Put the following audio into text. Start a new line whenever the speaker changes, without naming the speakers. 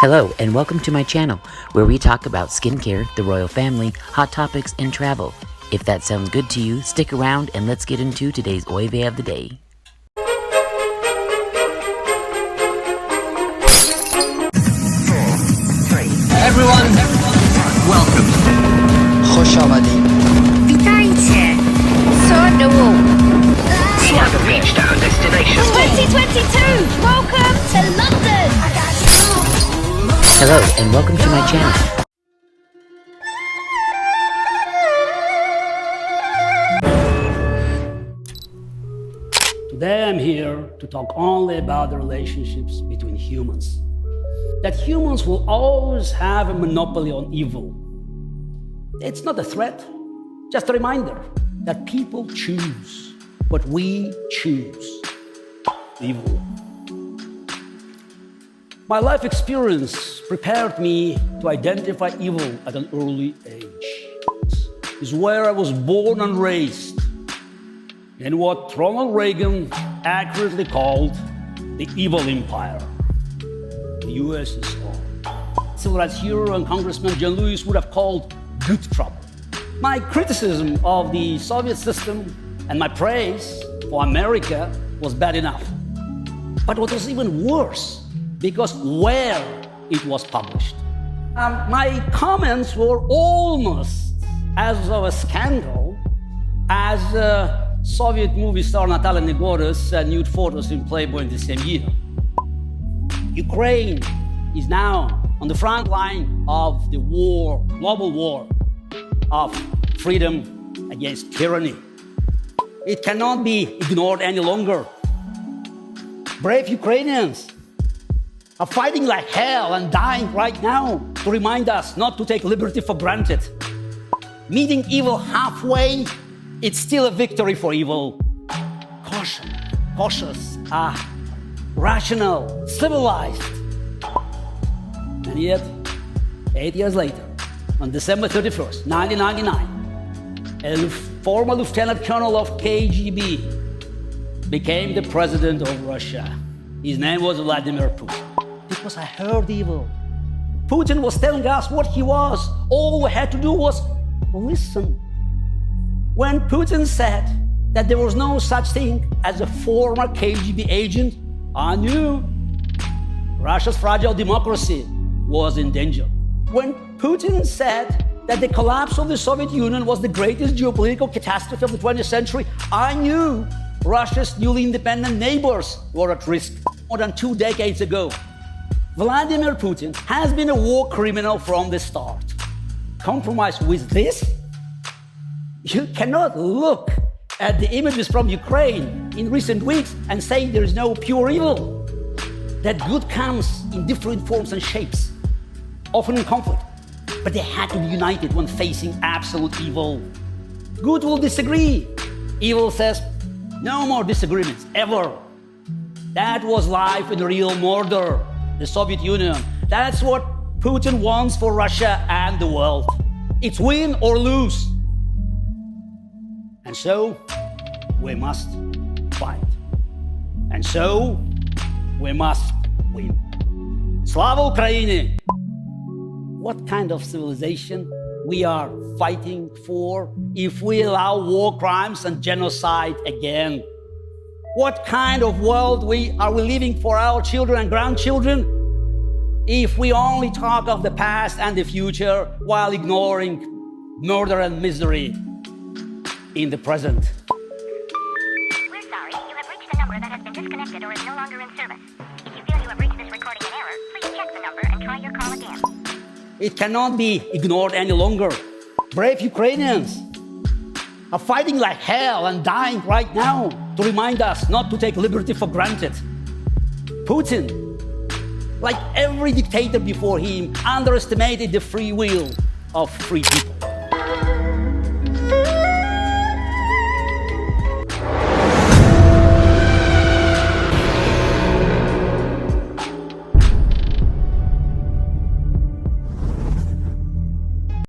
Hello and welcome to my channel, where we talk about skincare, the royal family, hot topics, and travel. If that sounds good to you, stick around and let's get into today's Oive of the day.
Everyone, welcome.
خوش آمدید.
Witajcie! Co do
We have reached our destination.
2022! Welcome to London!
Hello and welcome to my channel.
Today I'm here to talk only about the relationships between humans. That humans will always have a monopoly on evil. It's not a threat, just a reminder that people choose what we choose. Evil. My life experience prepared me to identify evil at an early age. It's where I was born and raised in what Ronald Reagan accurately called the evil empire, the USSR. Civil rights hero and Congressman John Lewis would have called good trouble. My criticism of the Soviet system and my praise for America was bad enough. But what was even worse, because where it was published. My comments were almost as of a scandal as Soviet movie star Natalia Negora's nude photos in Playboy in the same year. Ukraine is now on the front line of the war, global war of freedom against tyranny. It cannot be ignored any longer. Brave Ukrainians are fighting like hell and dying right now to remind us not to take liberty for granted. Meeting evil halfway, it's still a victory for evil. Cautious, rational, civilized. And yet, 8 years later, on December 31st, 1999, a former lieutenant colonel of KGB became the president of Russia. His name was Vladimir Putin. Because I heard evil. Putin was telling us what he was. All we had to do was listen. When Putin said that there was no such thing as a former KGB agent, I knew Russia's fragile democracy was in danger. When Putin said that the collapse of the Soviet Union was the greatest geopolitical catastrophe of the 20th century, I knew Russia's newly independent neighbors were at risk. More than 2 decades ago, Vladimir Putin has been a war criminal from the start. Compromise with this? You cannot look at the images from Ukraine in recent weeks and say there is no pure evil. That good comes in different forms and shapes, often in conflict. But they had to be united when facing absolute evil. Good will disagree. Evil says, no more disagreements, ever. That was life in real murder, the Soviet Union. That's what Putin wants for Russia and the world. It's win or lose. And so, we must fight. And so, we must win. Slava Ukraini! What kind of civilization we are fighting for if we allow war crimes and genocide again? What kind of world are we living for our children and grandchildren if we only talk of the past and the future while ignoring murder and misery in the present?
We're sorry, you have reached a number that has been disconnected or is no longer in service. If you feel you have reached this recording in error, please check the number and try your call again.
It cannot be ignored any longer. Brave Ukrainians are fighting like hell and dying right now to remind us not to take liberty for granted. Putin, like every dictator before him, underestimated the free will of free people.